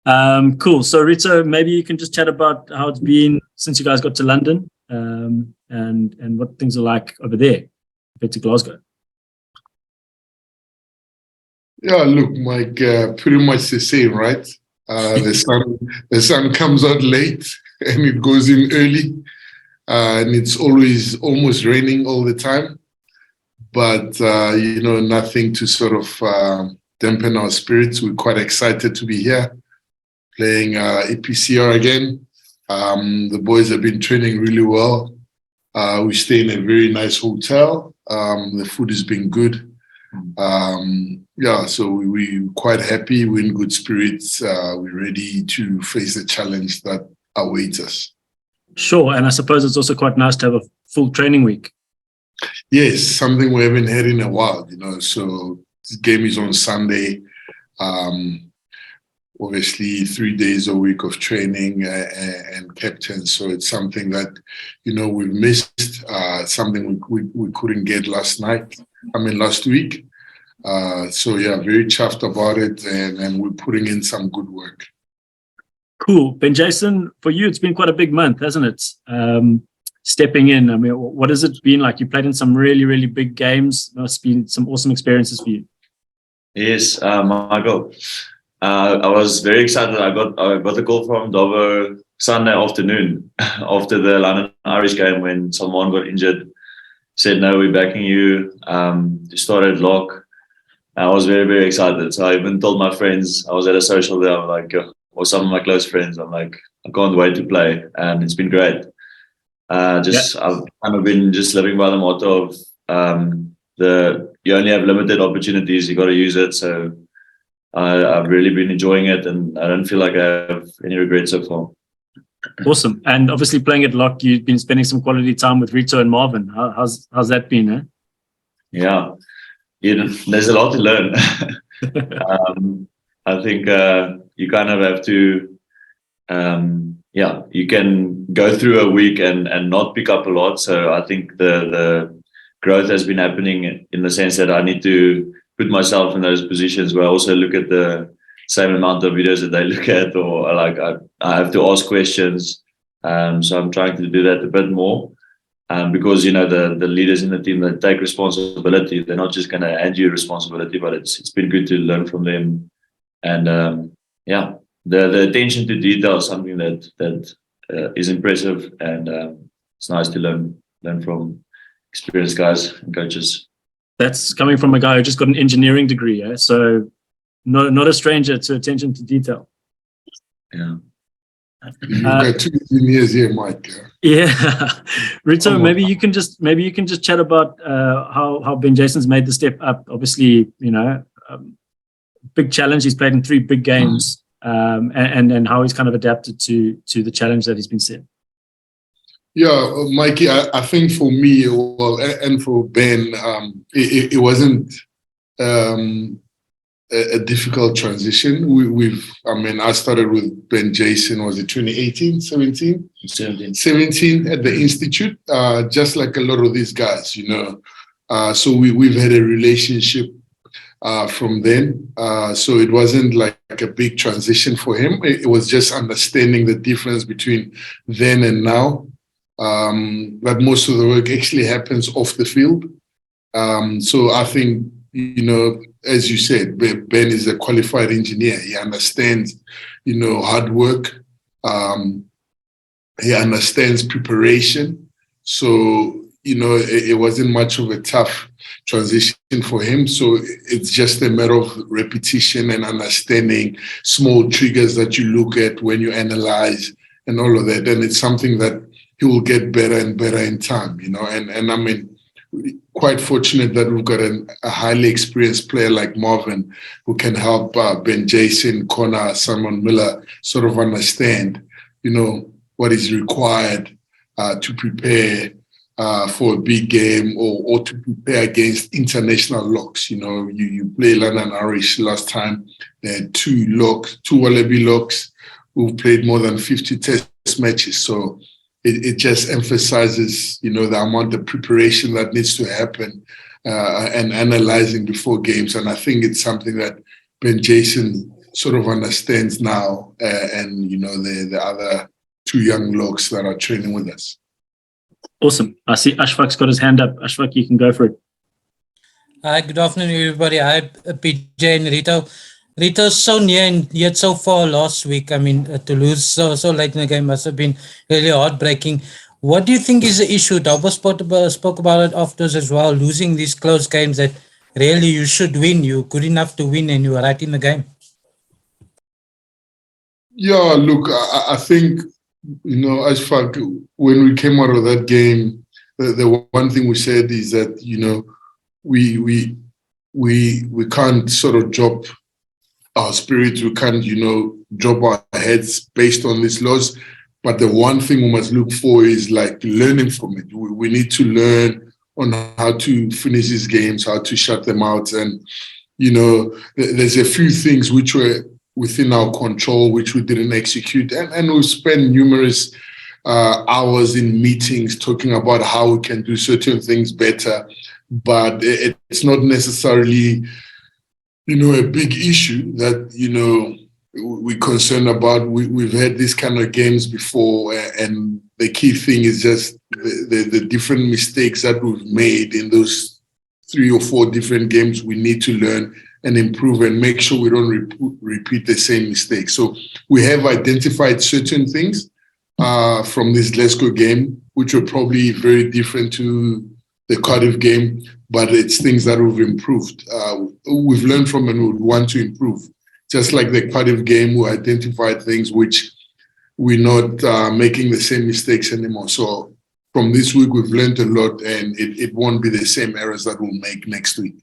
Cool. So Rito, maybe you can just chat about how it's been since you guys got to London, and what things are like over there compared to Glasgow. Yeah, look, Mike, pretty much the same, right? The sun comes out late and it goes in early, and it's always almost raining all the time. But nothing to sort of dampen our spirits. We're quite excited to be here, playing EPCR again. The boys have been training really well. We stay in a very nice hotel. The food has been good. So we're quite happy. We're in good spirits. We're ready to face the challenge that awaits us. Sure, and I suppose it's also quite nice to have a full training week. Yes, something we haven't had in a while, So this game is on Sunday. Obviously 3 days a week of training and captain. So it's something that, we've missed, something we couldn't get last week. Very chuffed about it, and we're putting in some good work. Cool. Ben Jason, for you, it's been quite a big month, hasn't it? Stepping in, I mean, what has it been like? You played in some really, really big games. Must been some awesome experiences for you. Yes, Michael. I was very excited. I got a call from Dover Sunday afternoon after the London Irish game when someone got injured. Said, no, we're backing you to start at lock. I was very, very excited. So I even told my friends, I was at a social there, I'm like, or some of my close friends, I'm like, I can't wait to play. And it's been great. I've kind of been just living by the motto of you only have limited opportunities, you got to use it. So I've really been enjoying it, and I don't feel like I have any regrets so far. Awesome. And obviously playing at lock, you've been spending some quality time with Rito and Marvin. How's that been, eh? Yeah, there's a lot to learn. I think you kind of have to, you can go through a week and not pick up a lot. So I think the growth has been happening in the sense that I need to put myself in those positions where I also look at the same amount of videos that they look at, or like I have to ask questions. So I'm trying to do that a bit more. Because the leaders in the team that take responsibility, they're not just going to hand you responsibility, but it's been good to learn from them. And the attention to detail is something that is impressive, and it's nice to learn from experienced guys and coaches. That's coming from a guy who just got an engineering degree, eh? So not a stranger to attention to detail. Yeah. You've got 2 years here, Mike. Yeah, Rito, maybe you can just chat about how Ben Jason's made the step up. Obviously, big challenge. He's played in 3 big games, and how he's kind of adapted to the challenge that he's been set. Yeah, Mikey, I think for me, and for Ben, it wasn't a difficult transition. I started with Ben Jason, was it 2018, 17? 17 at the Institute, just like a lot of these guys, So we've had a relationship from then. So it wasn't like a big transition for him. It was just understanding the difference between then and now. But most of the work actually happens off the field. So I think, as you said, Ben is a qualified engineer. He understands, hard work. He understands preparation. So, it wasn't much of a tough transition for him. So it's just a matter of repetition and understanding small triggers that you look at when you analyze and all of that. And it's something that he will get better and better in time, and I mean, quite fortunate that we've got a highly experienced player like Marvin who can help Ben Jason, Connor, Simon Miller sort of understand, what is required to prepare for a big game or to prepare against international locks. You play London Irish last time. They had 2 Wallaby locks who played more than 50 test matches. So it just emphasizes, the amount of preparation that needs to happen and analyzing before games. And I think it's something that Ben Jason sort of understands now, and the other two young locks that are training with us. Awesome. I see Ashfaq's got his hand up. Ashfaq, you can go for it. Hi, good afternoon, everybody. Hi, PJ and Rito. Rito, so near and yet so far last week. I mean, to lose so late in the game must have been really heartbreaking. What do you think is the issue? Double spoke about it afterwards as well, losing these close games that really you should win. You're good enough to win and you are right in the game. Yeah, look, I think, Ashfaq, when we came out of that game, the one thing we said is that, we can't sort of drop our spirits. We can't, drop our heads based on this loss. But the one thing we must look for is like learning from it. We need to learn on how to finish these games, how to shut them out. And, there's a few things which were within our control, which we didn't execute. And we've spent numerous hours in meetings talking about how we can do certain things better. But it's not necessarily, a big issue that, we're concerned about. We've had these kind of games before, and the key thing is just the different mistakes that we've made in those 3 or 4 different games. We need to learn and improve and make sure we don't repeat the same mistakes. So we have identified certain things from this Glasgow game, which were probably very different to the Cardiff game, but it's things that we've improved. We've learned from and we want to improve. Just like the Cardiff game, we identified things which we're not making the same mistakes anymore. So from this week, we've learned a lot, and it won't be the same errors that we'll make next week.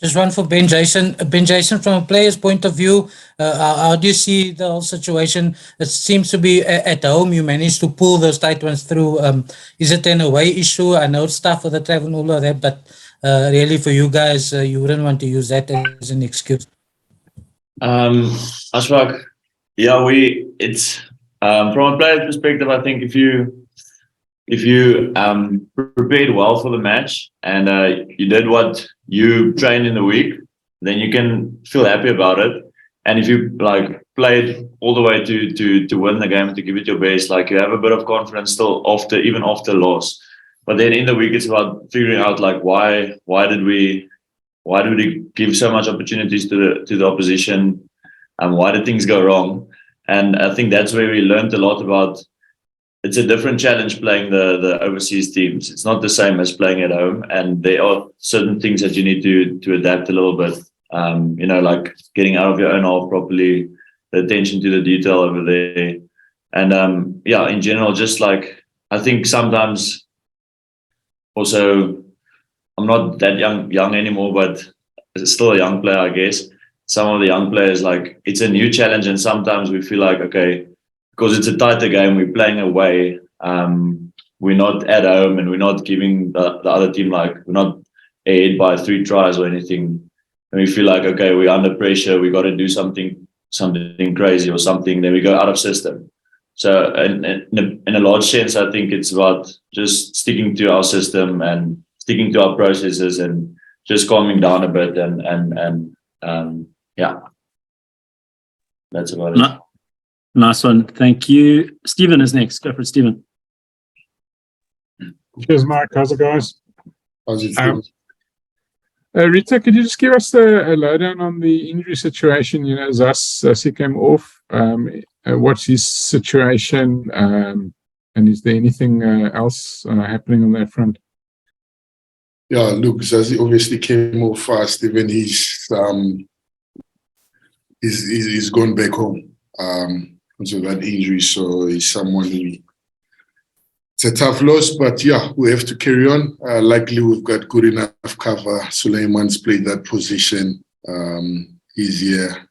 Just one for Ben Jason. Ben Jason, from a player's point of view, how do you see the whole situation? It seems to be at home. You managed to pull those tight ones through. Is it an away issue? I know it's tough for the travel and all of that, but really for you guys, you wouldn't want to use that as an excuse. Ashfaq, yeah, it's from a player's perspective, I think if you prepared well for the match and you did what you trained in the week, then you can feel happy about it. And if you played all the way to win the game, to give it your best, you have a bit of confidence still even after loss. But then in the week, it's about figuring out why did we give so much opportunities to the opposition, and why did things go wrong? And I think that's where we learned a lot about. It's a different challenge playing the overseas teams. It's not the same as playing at home, and there are certain things that you need to adapt a little bit. Like getting out of your own half properly, the attention to the detail over there, and in general, just I think sometimes also I'm not that young anymore, but still a young player, I guess. Some of the young players, it's a new challenge, and sometimes we feel okay, because it's a tighter game, we're playing away. We're not at home, and we're not giving the other team, we're not ahead by 3 tries or anything. And we feel okay, we're under pressure, we got to do something crazy or something, then we go out of system. So in a large sense, I think it's about just sticking to our system and sticking to our processes and just calming down a bit and that's about it. Nice one. Thank you. Stephen is next. Go for it, Stephen. Cheers, Mark. How's it, guys? How's it going? Rita, could you just give us a lowdown on the injury situation? Zassi came off. What's his situation? And is there anything else happening on that front? Yeah, look, Zassi obviously came off fast. Stephen, he's gone back home because of that injury. So he's someone it's a tough loss, but we have to carry on. Likely we've got good enough cover. Suleiman's played that position. He's here,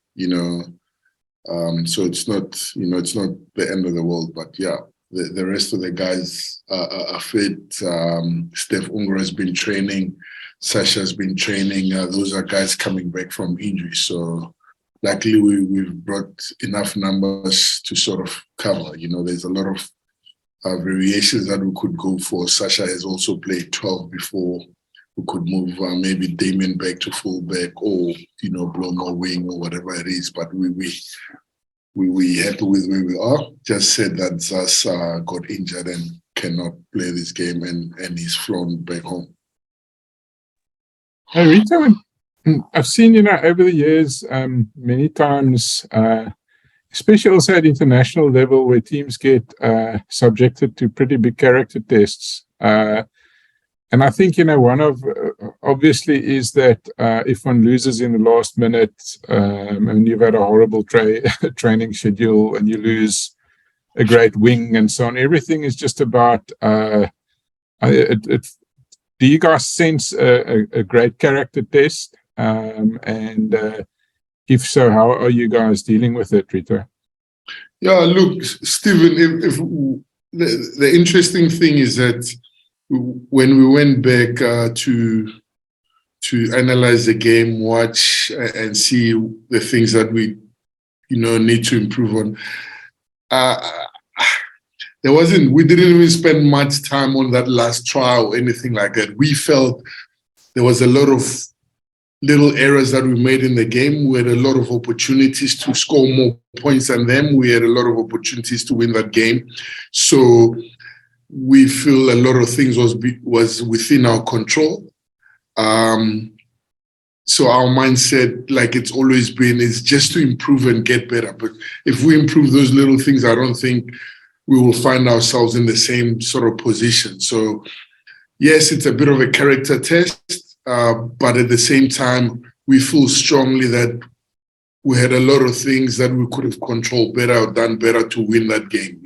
so it's not, it's not the end of the world, but the rest of the guys are fit. Steph Ungar has been training. Sasha's been training. Those are guys coming back from injury. So luckily we've brought enough numbers to sort of cover. There's a lot of variations that we could go for. Sasha has also played 12 before. we could move maybe Damien back to fullback, or blow more wing or whatever it is. But we happy with where we are. Just said that Zas got injured and cannot play this game, and he's flown back home. Hey, Rito, I've seen, over the years, many times, especially also at international level, where teams get subjected to pretty big character tests. And I think, one of, obviously, is that if one loses in the last minute, and you've had a horrible training schedule and you lose a great wing and so on, everything is just about, do you guys sense a great character test? And if so, how are you guys dealing with it, Rito? Yeah, look, Stephen, if the interesting thing is that when we went back to analyze the game, watch and see the things that we need to improve on, we didn't even spend much time on that last try or anything like that. We felt there was a lot of little errors that we made in the game. We had a lot of opportunities to score more points than them. We had a lot of opportunities to win that game. So we feel a lot of things was within our control. So our mindset, like it's always been, is just to improve and get better. But if we improve those little things, I don't think we will find ourselves in the same sort of position. So yes, it's a bit of a character test, but at the same time, we feel strongly that we had a lot of things that we could have controlled better or done better to win that game.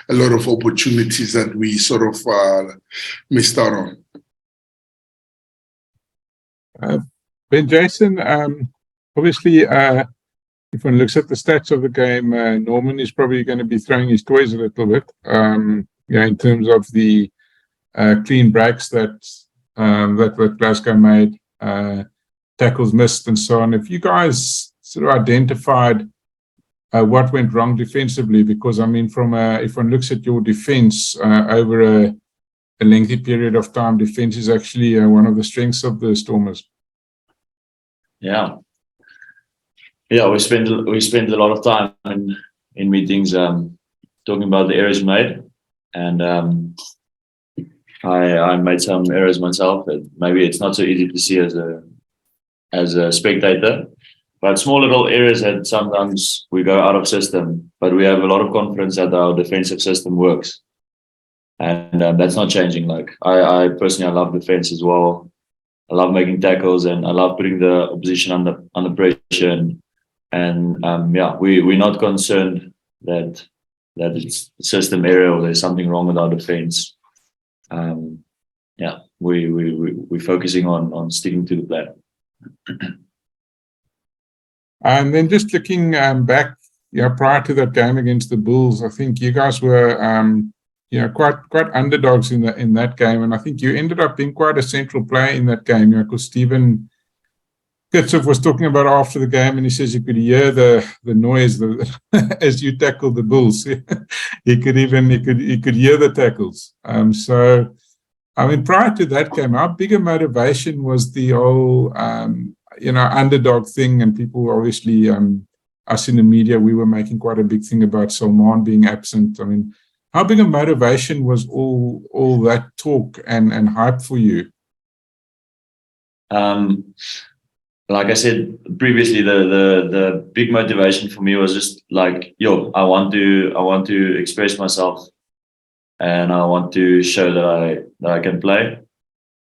A lot of opportunities that we sort of missed out on. Ben Jason, obviously, if one looks at the stats of the game, Norman is probably going to be throwing his toys a little bit, in terms of the clean breaks that Glasgow made, tackles missed, and so on. If you guys sort of identified what went wrong defensively, because if one looks at your defense over a lengthy period of time, defense is actually one of the strengths of the Stormers. Yeah, we spend a lot of time in meetings talking about the errors made, and I made some errors myself. Maybe it's not so easy to see as a spectator, but small little errors that sometimes we go out of system. But we have a lot of confidence that our defensive system works, and that's not changing. Like I personally, I love defense as well. I love making tackles, and I love putting the opposition under pressure. And we're not concerned that it's a system error or there's something wrong with our defense. We're focusing on sticking to the plan. And then just looking back, prior to that game against the Bulls, I think you guys were quite underdogs in that game, and I think you ended up being quite a central player in that game. Because Stephen Kitsov was talking about after the game, and he says you could hear the noise as you tackled the Bulls. he could hear the tackles. So prior to that game, our bigger motivation was the whole underdog thing, and people obviously us in the media, we were making quite a big thing about Salman being absent. How big a motivation was all that talk and hype for you? Like I said previously, the big motivation for me was just like, I want to express myself, and I want to show that I can play.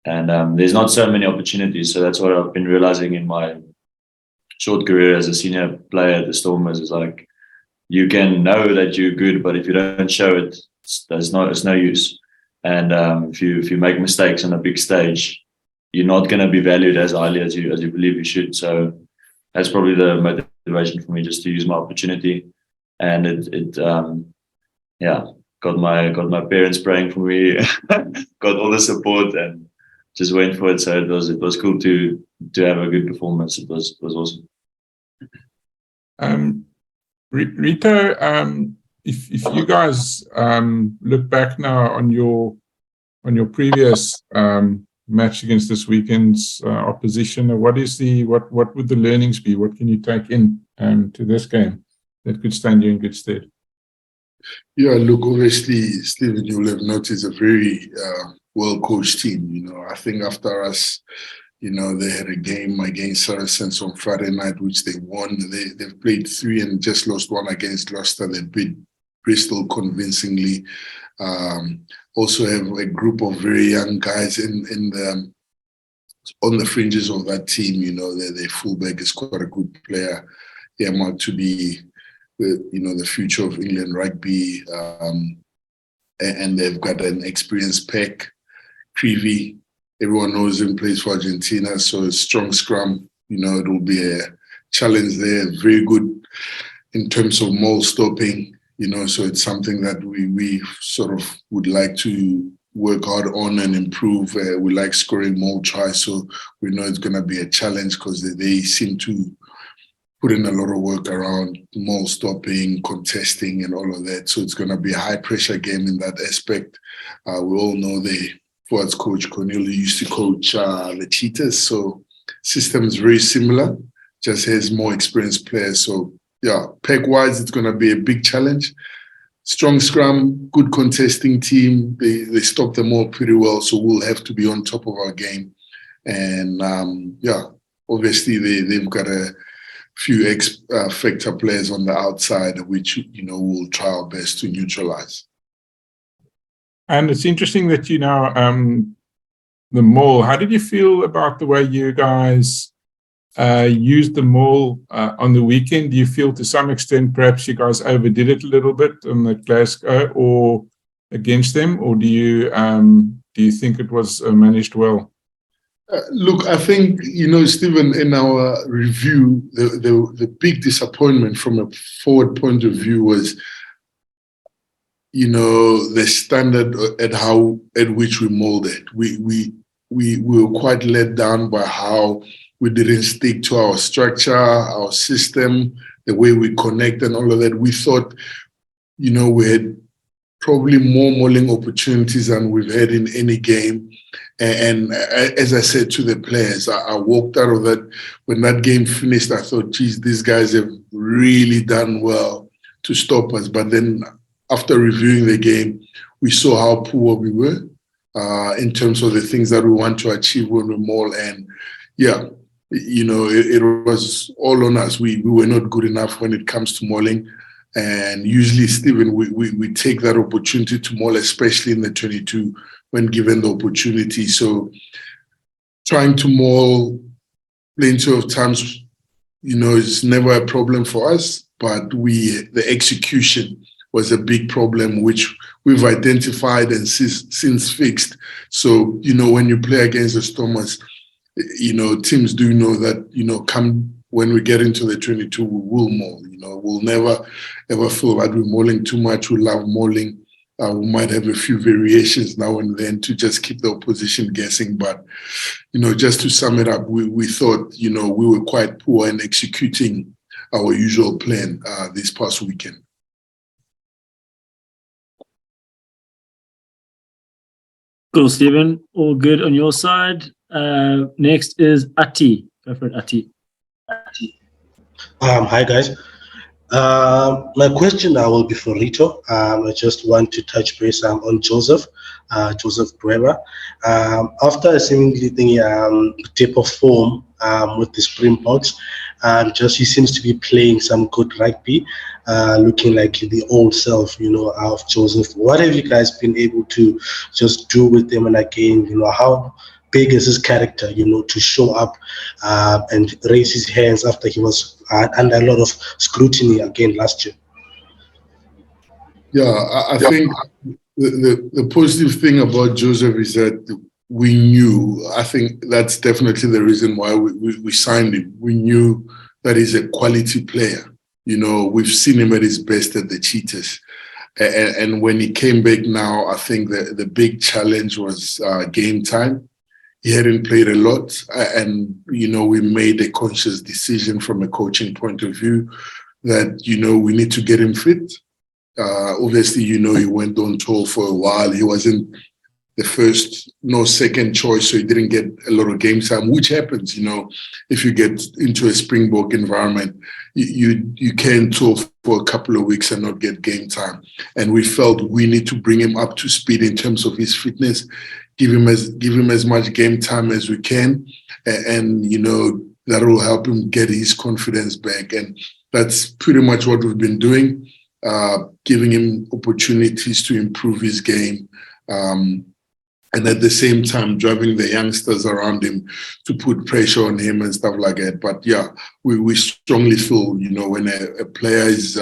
And there's not so many opportunities, so that's what I've been realizing in my short career as a senior player at the Stormers. Is like, you can know that you're good, but if you don't show it, it's no use. And if you make mistakes on a big stage, you're not going to be valued as highly as you believe you should. So that's probably the motivation for me, just to use my opportunity. And it got my parents praying for me, got all the support, and just went for it. So it was cool to have a good performance. It was awesome. Rito, if you guys look back now on your previous match against this weekend's opposition? What would the learnings be? What can you take in to this game that could stand you in good stead? Yeah, look, obviously, Stephen, you will have noticed a very well-coached team. I think after us, they had a game against Saracens on Friday night, which they won. They've played 3 and just lost 1 against Gloucester. They beat Bristol convincingly. Also have a group of very young guys on the fringes of that team. Their fullback is quite a good player. Earmarked to be the future of England rugby. And they've got an experienced pack. Creevy, everyone knows him, plays for Argentina, so a strong scrum. It will be a challenge there. Very good in terms of maul stopping. So it's something that we sort of would like to work hard on and improve. We like scoring more tries, so we know it's going to be a challenge because they seem to put in a lot of work around maul stopping, contesting, and all of that. So it's going to be a high-pressure game in that aspect. We all know the forwards coach, Cornelia, used to coach the Cheetahs, so system is very similar, just has more experienced players. So yeah, pack-wise, it's going to be a big challenge. Strong scrum, good contesting team. They stop them all pretty well, so we'll have to be on top of our game. And obviously they've got a few X-factor players on the outside, which we'll try our best to neutralize. And it's interesting that the maul. How did you feel about the way you guys used the maul on the weekend? Do you feel to some extent perhaps you guys overdid it a little bit on the Glasgow or against them, or do you think it was managed well? Look, I think, Stephen, in our review, the big disappointment from a forward point of view was, the standard at which we molded. We were quite let down by how we didn't stick to our structure, our system, the way we connect and all of that. We thought, we had probably more mauling opportunities than we've had in any game. And as I said to the players, I walked out of that. When that game finished, I thought, geez, these guys have really done well to stop us. But then after reviewing the game, we saw how poor we were in terms of the things that we want to achieve when we maul. And yeah, it was all on us. We were not good enough when it comes to mauling. And usually, Stephen, we take that opportunity to maul, especially in the 22, when given the opportunity. So trying to maul plenty of times, is never a problem for us, but the execution was a big problem, which we've identified and since fixed. So, when you play against the Stormers, teams do know that, come when we get into the 22, we will maul. We'll never, ever feel that we're mauling too much. We love mauling. We might have a few variations now and then to just keep the opposition guessing. But, just to sum it up, we thought, we were quite poor in executing our usual plan this past weekend. Cool, Stephen. All good on your side. Next is Ati. Go for it, Ati. Hi, guys. My question now will be for Rito. I just want to touch base on Joseph Dweba. After a seemingly tip of form with the Springboks, he seems to be playing some good rugby, looking like the old self, of Joseph. What have you guys been able to just do with him? And again, how big is his character, to show up and raise his hands after he was under a lot of scrutiny again last year? Yeah, I think the positive thing about Joseph is that we knew, I think that's definitely the reason why we signed him. We knew that he's a quality player. We've seen him at his best at the Cheetahs. And when he came back now, I think the big challenge was game time. He hadn't played a lot, and, we made a conscious decision from a coaching point of view that, we need to get him fit. Obviously, he went on tour for a while. He wasn't first, no second choice, so he didn't get a lot of game time, which happens, if you get into a Springbok environment, you can tour for a couple of weeks and not get game time. And we felt we need to bring him up to speed in terms of his fitness, give him as much game time as we can, and that will help him get his confidence back. And that's pretty much what we've been doing, giving him opportunities to improve his game. And at the same time, driving the youngsters around him to put pressure on him and stuff like that. But yeah, we strongly feel, when a player is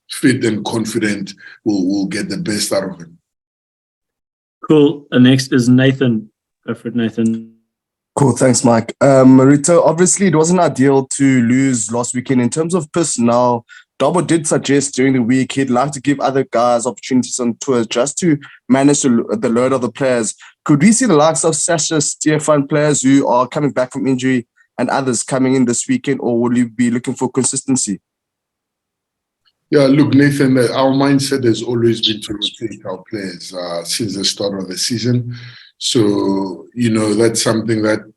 fit and confident, we'll get the best out of him. Cool. Next is Nathan. Go for it, Nathan. Cool. Thanks, Mike. Rito, obviously, it wasn't ideal to lose last weekend. In terms of personnel, Dobbo did suggest during the week he'd like to give other guys opportunities on tours just to manage the load of the players. Could we see the likes of Sasha, Stefan, players who are coming back from injury and others coming in this weekend, or will you be looking for consistency? Yeah, look, Nathan, our mindset has always been to rotate our players since the start of the season. So, that's something that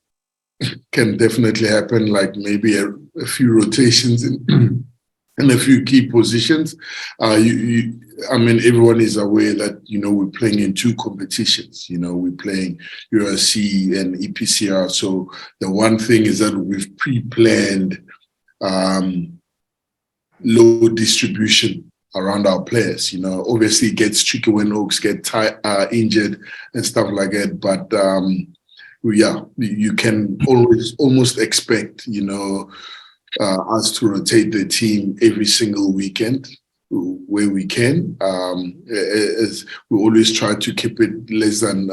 can definitely happen, like maybe a few rotations in a few key positions. Everyone is aware that, we're playing in two competitions. We're playing URC and EPCR. So the one thing is that we've pre-planned low distribution around our players. Obviously it gets tricky when Oaks get injured and stuff like that. But you can almost expect, us to rotate the team every single weekend where we can. As we always try to keep it less than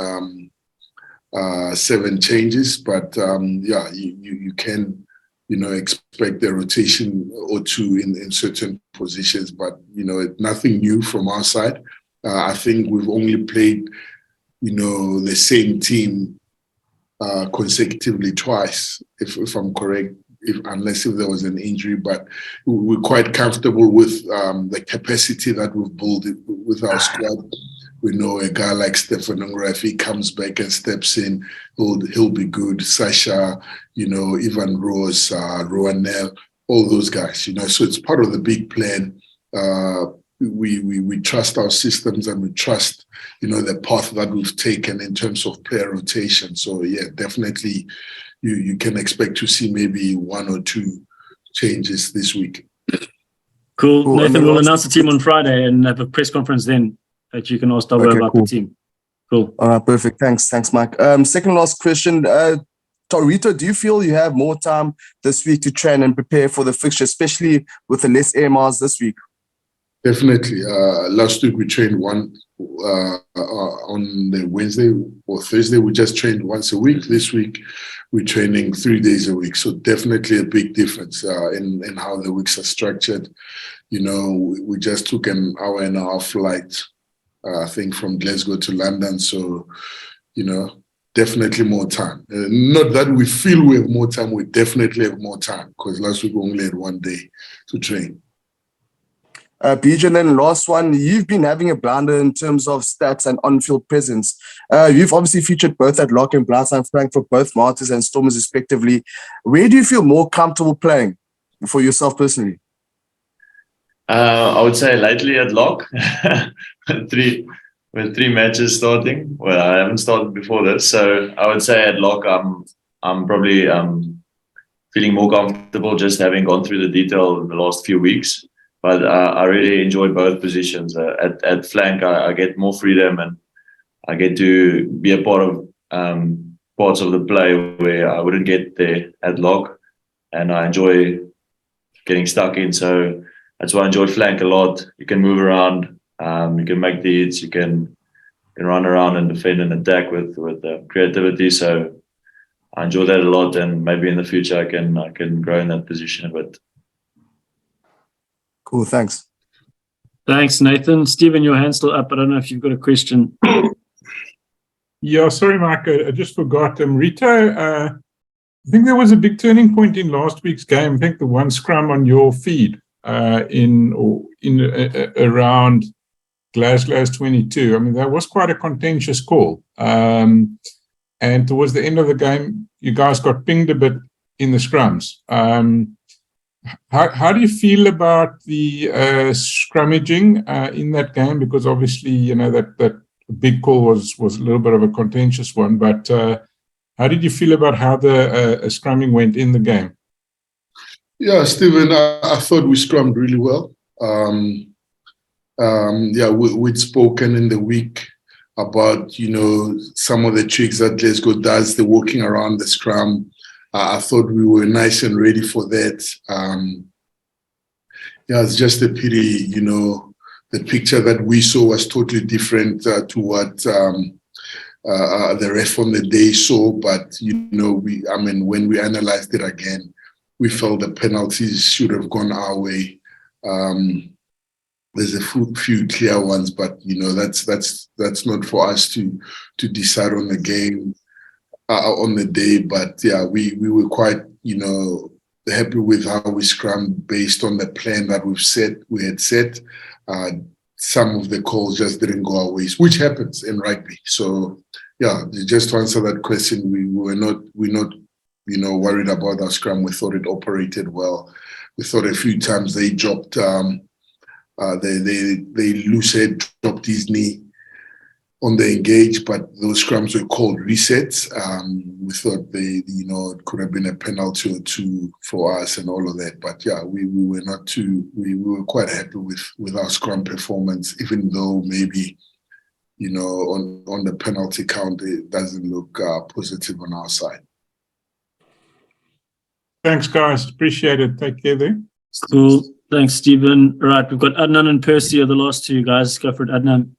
7 changes, but you can expect a rotation or two in certain positions, but nothing new from our side. I think we've only played the same team consecutively twice, if I'm correct, unless there was an injury, but we're quite comfortable with the capacity that we've built with our squad. We know a guy like Stefan Hlungwani, if he comes back and steps in, he'll be good. Sasha, Ivan Rose, Roanel, all those guys, So it's part of the big plan. We trust our systems and we trust, the path that we've taken in terms of player rotation. So yeah, definitely you can expect to see maybe 1 or 2 changes this week. Cool. Nathan, we'll announce the team on Friday and have a press conference then that you can ask Dobbo about the team. Cool. All right, perfect. Thanks, Mike. Second last question. Rito, do you feel you have more time this week to train and prepare for the fixture, especially with the less air miles this week? Definitely. Last week we trained on the Wednesday or Thursday. We just trained once a week. This week we're training 3 days a week. So definitely a big difference in how the weeks are structured. We just took an hour and a half flight, I think, from Glasgow to London. So, definitely more time. Not that we feel we have more time. We definitely have more time because last week we only had 1 day to train. BJ, and then last one, you've been having a blunder in terms of stats and on-field presence. You've obviously featured both at lock and blindside flank for both Martyrs and Stormers respectively. Where do you feel more comfortable playing for yourself personally? I would say lately at lock, with 3 matches starting. Well, I haven't started before this, so I would say at lock I'm probably feeling more comfortable just having gone through the detail in the last few weeks. But I really enjoy both positions. At flank, I get more freedom and I get to be a part of parts of the play where I wouldn't get there at lock, and I enjoy getting stuck in. So that's why I enjoy flank a lot. You can move around, you can make the hits, you can run around and defend and attack with creativity. So I enjoy that a lot, and maybe in the future I can grow in that position a bit. Cool, thanks. Thanks, Nathan. Stephen, your hand's still up. I don't know if you've got a question. Yeah, sorry, Mike. I just forgot. Rito, I think there was a big turning point in last week's game. I think the one scrum on your feed around Glasgow's 22. I mean, that was quite a contentious call. And towards the end of the game, you guys got pinged a bit in the scrums. How do you feel about the scrummaging in that game? Because obviously, you know, that big call was a little bit of a contentious one. But how did you feel about how the scrumming went in the game? Yeah, Stephen, I thought we scrummed really well. We'd spoken in the week about, you know, some of the tricks that Glasgow does, the walking around the scrum. I thought we were nice and ready for that. It's just a pity, you know, the picture that we saw was totally different to what the ref on the day saw. But, you know, when we analyzed it again, we felt the penalties should have gone our way. There's a few clear ones, but, you know, that's not for us to decide on the game. On the day, but yeah, we were quite, you know, happy with how we scrummed based on the plan that we had set. Some of the calls just didn't go our ways, which happens in rugby. So yeah, just to answer that question, we're not, you know, worried about our scrum. We thought it operated well. We thought a few times they dropped, they loose head dropped his knee on the engage, but those scrums were called resets. We thought it could have been a penalty or two for us and all of that. But yeah, we were not too, we were quite happy with our scrum performance, even though maybe, you know, on the penalty count, it doesn't look positive on our side. Thanks, guys. Appreciate it. Take care there. Cool. Thanks, Stephen. Right, we've got Adnan and Percy are the last two guys. Go for it, Adnan.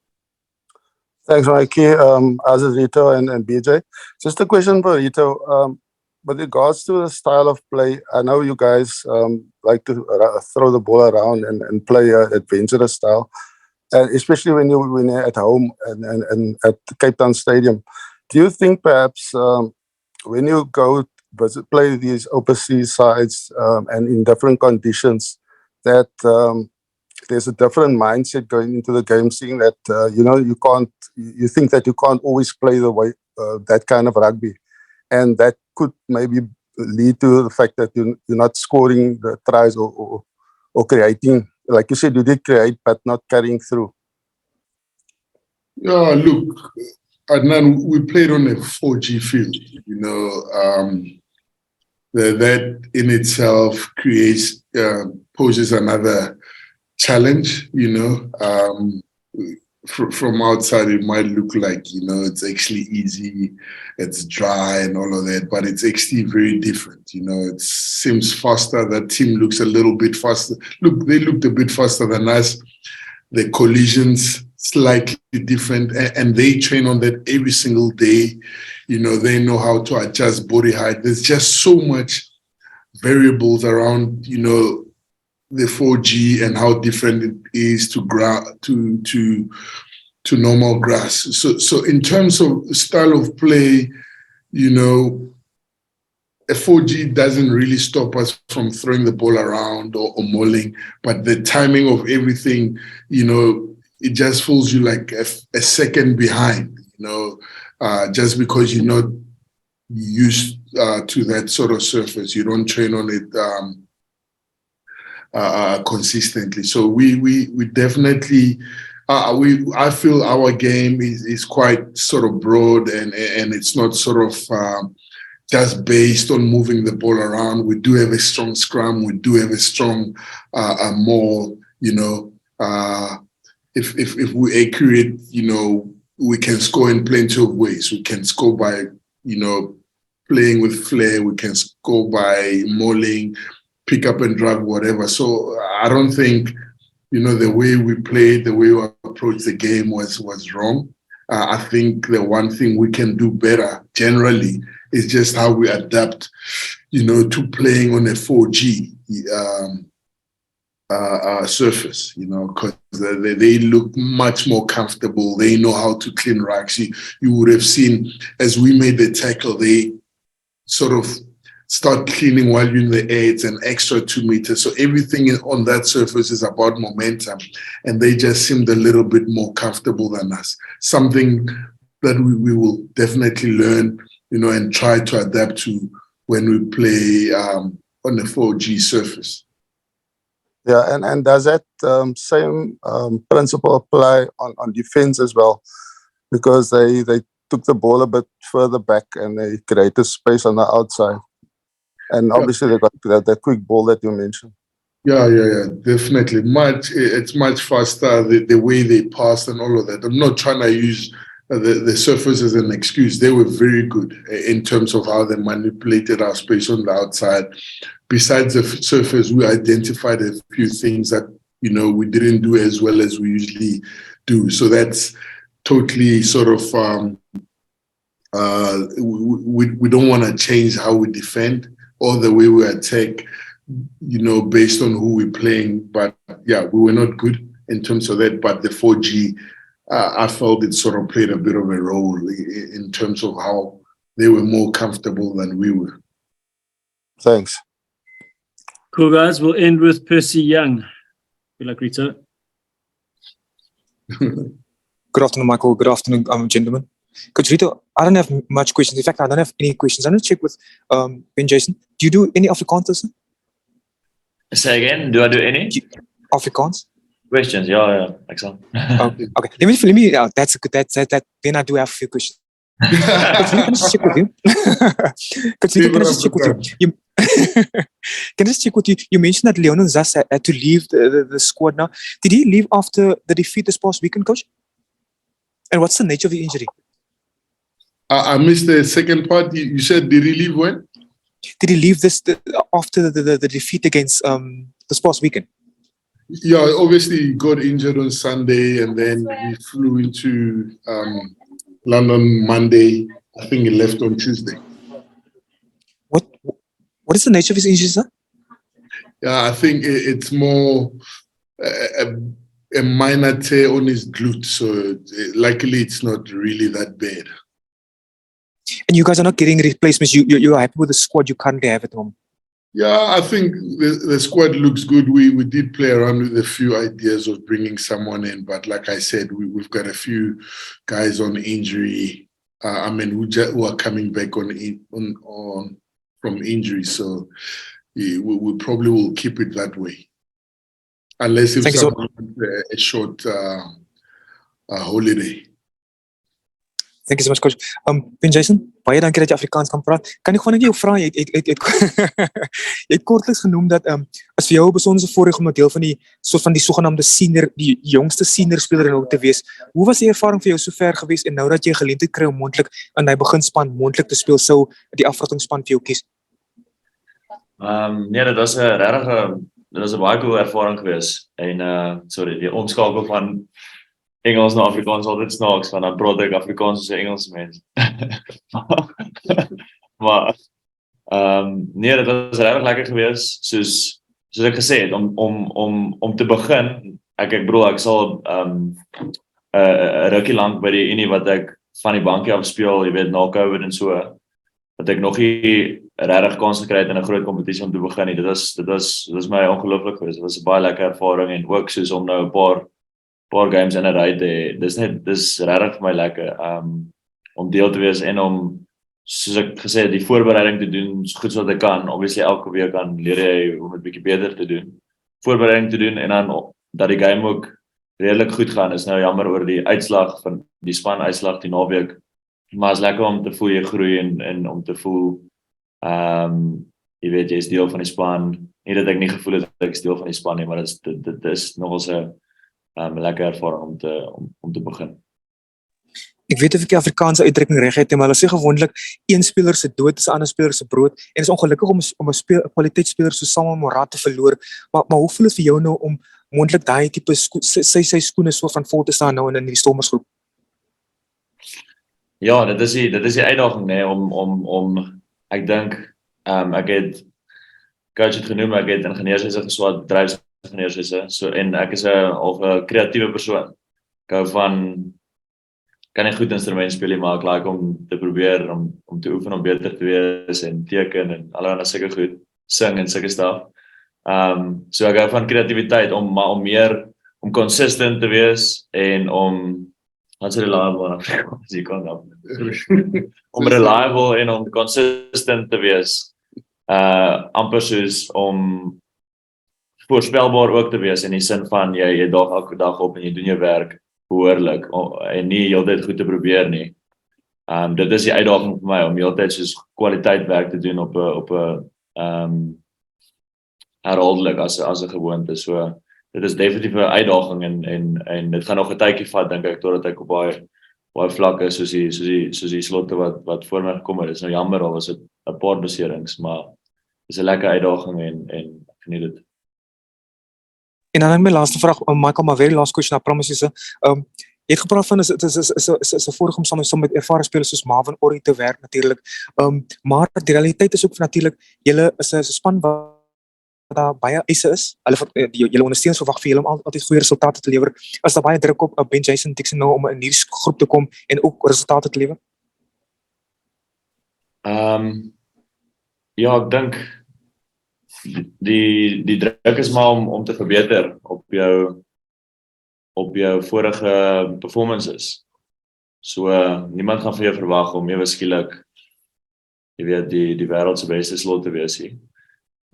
Thanks, Mikey. As is Rito and BJ. Just a question for Rito. With regards to the style of play, I know you guys like to throw the ball around and play an adventurous style, especially when you're at home and at Cape Town Stadium. Do you think perhaps when you go play these overseas sides and in different conditions, that there's a different mindset going into the game, seeing that you think that you can't always play the way that kind of rugby, and that could maybe lead to the fact that you're not scoring the tries or creating, like you said, you did create but not carrying through. Yeah, look, Adnan, we played on a 4G field. You know, that in itself poses another challenge, you know. From outside it might look like, you know, it's actually easy, it's dry and all of that, but it's actually very different. You know, it seems faster. That team looks a little bit faster. Look, they looked a bit faster than us. The collisions slightly different, and they train on that every single day. You know, they know how to adjust body height. There's just so much variables around, you know, the 4G and how different it is to normal grass. So in terms of style of play, you know, a 4G doesn't really stop us from throwing the ball around or mauling, but the timing of everything, you know, it just feels you like a second behind, you know, just because you're not used to that sort of surface. You don't train on it consistently. So we definitely, I feel our game is quite sort of broad and it's not sort of just based on moving the ball around. We do have a strong scrum. We do have a strong maul, you know. If we're accurate, you know, we can score in plenty of ways. We can score by, you know, playing with flair. We can score by mauling, pick up and drive, whatever. So I don't think, you know, the way we played, the way we approached the game was wrong. I think the one thing we can do better generally is just how we adapt, you know, to playing on a 4G surface, you know, because they look much more comfortable. They know how to clean racks. You would have seen as we made the tackle, they sort of start cleaning while you're in the air, it's an extra 2 meters. So everything on that surface is about momentum, and they just seemed a little bit more comfortable than us. Something that we will definitely learn, and try to adapt to when we play on the 4G surface. Yeah, and does that same principle apply on defense as well? Because they took the ball a bit further back and they created space on the outside. And obviously they got that quick ball that you mentioned. Yeah, definitely. It's much faster, the way they pass and all of that. I'm not trying to use the surface as an excuse. They were very good in terms of how they manipulated our space on the outside. Besides the surface, we identified a few things that, we didn't do as well as we usually do. So that's totally sort of, we don't want to change how we defend or the way we attack, based on who we're playing. But yeah, we were not good in terms of that. But the 4G, I felt it sort of played a bit of a role in terms of how they were more comfortable than we were. Thanks. Cool, guys. We'll end with Percy Young. Good luck, Rito. Good afternoon, Michael. Good afternoon, gentlemen. Coach Rito, I don't have much questions. In fact, I don't have any questions. I'm going to check with Ben Jason. Do you do any Afrikaans? Say again, do I do any? Afrikaans? Questions? Yeah, excellent. Okay. Let me. That's good. That. Then I do have a few questions. Coach Rito, can I just check with you? Coach Rito, can I just check with you? Can I just check with you? You mentioned that Leon Zas had to leave the squad now. Did he leave after the defeat this past weekend, Coach? And what's the nature of the injury? I missed the second part. You said, did he leave when? Did he leave after the defeat against this past weekend? Yeah, obviously he got injured on Sunday and then he flew into London Monday. I think he left on Tuesday. What is the nature of his injury, sir? Yeah, I think it's more a minor tear on his glute. So luckily it's not really that bad. And you guys are not getting replacements. You're happy with the squad you currently have at home? Yeah, I think the squad looks good. We did play around with a few ideas of bringing someone in, but like I said, we've got a few guys on injury. Who are coming back from injury. So we probably will keep it that way, unless if someone wants a short holiday. Thank you so much, Coach. Ben Jason, baie dankie dat jy Afrikaans kan praat. Kan ek gewoon net jou vra, jy het kortliks genoem dat as vir jou 'n besondere voorreg om 'n deel van die sogenaamde senior, die jongste senior speler in te wees. Hoe was die ervaring vir jou sover gewees en nou dat jy geleentheid kry om moontlik in hy beginspan moontlik te speel, sou die afratingspan vir jou kies? Nee, dit was 'n baie cool ervaring gewees. En die omskakel van Engels na Afrikaans altyd snaaks, want dan praat ek Afrikaans as 'n Engelse mens. Maar nee, dit was regtig lekker gewees, soos ek gesê het, om te begin. Ek bedoel ek sal 'n rukkie lank by die Unie wat ek van die bankie af speel, jy weet, na COVID en so, dat ek nog nie regtig kans gekry het in 'n groot kompetisie om te begin nie. Dit was my ongelooflik gewees. Dit was 'n baie lekker ervaring en ook soos om nou 'n paar games in 'n ry te hê. Dis regtig vir my lekker om deel te wees en om, soos ek gesê het, die voorbereiding te doen so goed so wat ek kan. Obviously elke week kan leer jy om dit bietjie beter te doen. Voorbereiding te doen en dan dat die game ook redelik goed gaan. Is nou jammer oor die uitslag van die span uitslag die naweek. Maar is lekker om te voel jy groei en om te voel jy weet jy is deel van die span. Nie dat ek nie gevoel het ek is deel van die span nie, maar dit is nogal 'n lekker ervaring om te begin. Ek weet of ek die Afrikaanse uitdrukking reg het, maar hulle sê gewoonlik een speler se dood is 'n ander speler se brood en is ongelukkig om 'n kwaliteitsspeler so Samuel Morat te verloor. Maar hoe voel dit vir jou nou om moontlik daai tipe sy skoene so van vol te staan nou in die Stormersgroep? Ja, dit is die uitdaging, nee, om ek dink ek het coach het genoem, ek het ingenieurswese geswat, bedryfsingenieurswese, so en ek is 'n kreatiewe persoon. Ek hou van kan nie goed instrument speel nie, maar ek like om te probeer om te oefen om beter te wees en teken en allerlei sulke goed, sing en sulke stuff. So ek hou van kreatiwiteit om meer om consistent te wees en om wat is reliable as jy kan om reliable en om consistent te wees. Amper soos om voorspelbaar ook te wees in die sin van jy daag elke dag op en jy doen jou werk behoorlik en nie heeltyd goed te probeer nie. Dit is die uitdaging vir my om heeltyd soos kwaliteit werk te doen op 'n herhaaldelik as 'n gewoonte. So dit is definitief 'n uitdaging en dit gaan nog 'n tydjie vat dink ek totdat ek op baie vlakke soos die slotte wat voor my gekom het. Dit is nou jammer al was dit 'n paar beserings, maar dis 'n lekker uitdaging en ek geniet dit. En dan my laaste vraag, Michael, maar very last question, I promise you, jy het gepraat van is 'n voorreg om saam met ervare spelers soos Marvin Orrie te werk natuurlik. Maar die realiteit is ook natuurlik julle is 'n span wat daar baie eise is. Julle ondersteuners verwag vir julle om altyd goeie resultate te lewer. Is daar baie druk op Ben Jason Dixon nou om in hierdie groep te kom en ook resultate te lewer? Ja, ek dink die druk is maar om te verbeter op jou vorige performances. So niemand gaan vir jou verwag om ewe skielik jy weet die wêreld se beste slot te wees nie.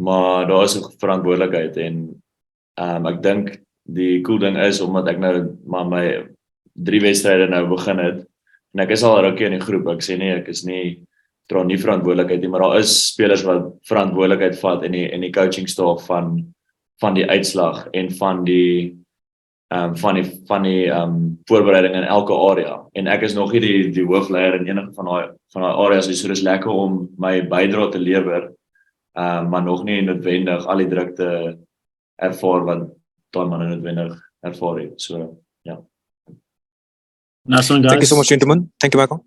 Maar daar is 'n verantwoordelikheid en ek dink die cool ding is omdat ek nou maar my 3 wedstryde nou begin het en ek is al rukkie in die groep. Ek sê nie ek is nie dra nie verantwoordelikheid nie, maar daar is spelers wat verantwoordelikheid vat in die coaching staf van die uitslag en van die voorbereiding in elke area. En ek is nog nie die hoofleier in enige van daai areas, so dis lekker om my bydrae te lewer, maar nog nie noodwendig al die druk te ervaar wat daai manne noodwendig ervaar het. So ja. Nice one, guys. Thank you so much, gentlemen. Thank you, Michael.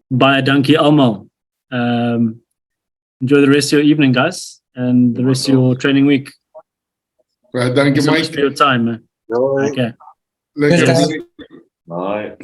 Baie dankie almal. Enjoy the rest of your evening, guys, and the rest of your training week. Well, thank you, Thanks so much Mike. for your time, man. Okay. Lekker. Yes, guys. Bye.